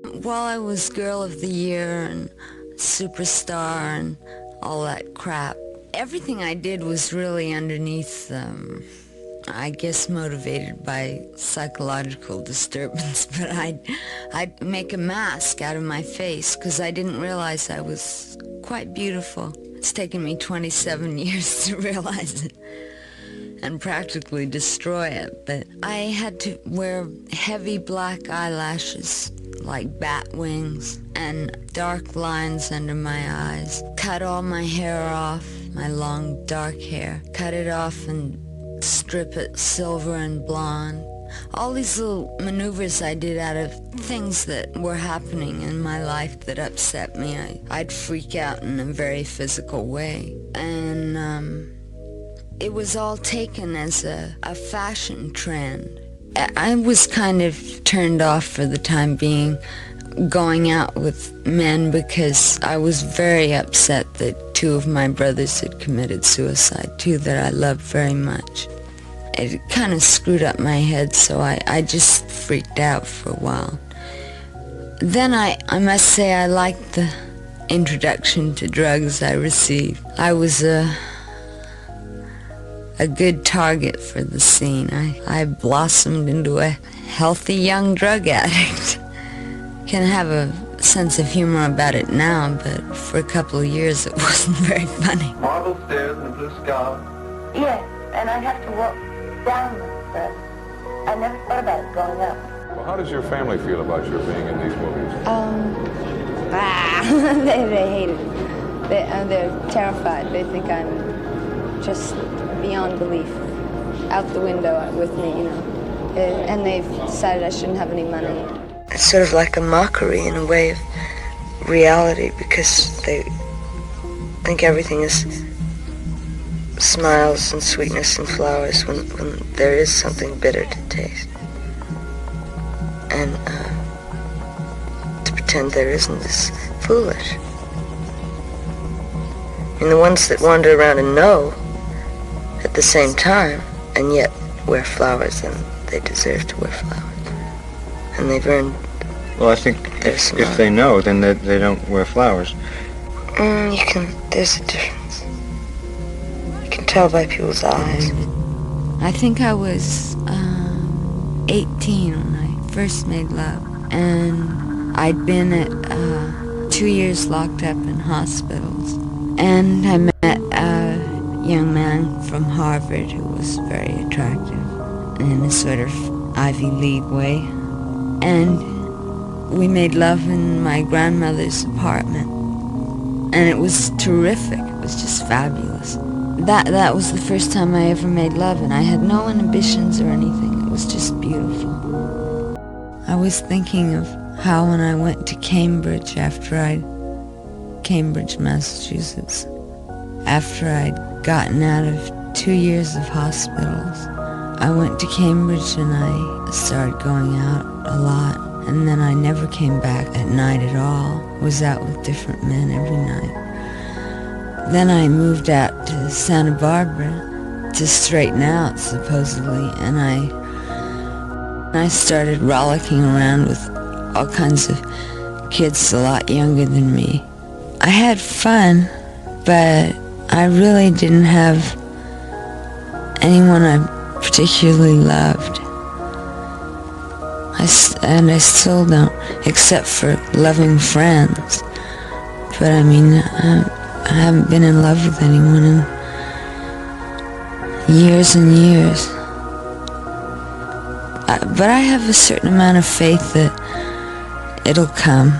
While I was Girl of the Year and Superstar and all that crap, everything I did was really underneath, I guess motivated by psychological disturbance, but I'd make a mask out of my face because I didn't realize I was quite beautiful. It's taken me 27 years to realize it and practically destroy it, but I had to wear heavy black eyelashes like bat wings and dark lines under my eyes, cut all my hair off, my long dark hair, cut it off and strip it silver and blonde. All these little maneuvers I did out of things that were happening in my life that upset me. I'd freak out in a very physical way. And it was all taken as a fashion trend. I was kind of turned off for the time being going out with men because I was very upset that two of my brothers had committed suicide, two that I loved very much. It kind of screwed up my head, so I just freaked out for a while. Then I must say I liked the introduction to drugs I received. I was a good target for the scene. I blossomed into a healthy young drug addict. Can have a sense of humor about it now, but for a couple of years it wasn't very funny. Marble stairs and a blue sky. Yes, and I'd have to walk down them first. I never thought about it going up. Well, how does your family feel about your being in these movies? They hate it. They're terrified. They think I'm just beyond belief, out the window with me, you know. And they've decided I shouldn't have any money. It's sort of like a mockery in a way of reality because they think everything is smiles and sweetness and flowers when there is something bitter to taste. And to pretend there isn't is foolish. And the ones that wander around and know at the same time and yet wear flowers, then they deserve to wear flowers. And they've earned. Well, I think if they know, then they don't wear flowers. There's a difference. You can tell by people's eyes. I think I was 18 when I first made love. And I'd been at 2 years locked up in hospitals. And I met a young man from Harvard who was very attractive in a sort of Ivy League way. And we made love in my grandmother's apartment. And it was terrific. It was just fabulous. That was the first time I ever made love, and I had no inhibitions or anything. It was just beautiful. I was thinking of how when I went to Cambridge Cambridge, Massachusetts, after I'd gotten out of 2 years of hospitals, I went to Cambridge and I started going out a lot, and then I never came back at night at all. Was out with different men every night. Then I moved out to Santa Barbara to straighten out, supposedly, and I started rollicking around with all kinds of kids a lot younger than me. I had fun, but I really didn't have anyone I particularly loved. And I still don't, except for loving friends. But I mean, I haven't been in love with anyone in years and years. But I have a certain amount of faith that it'll come.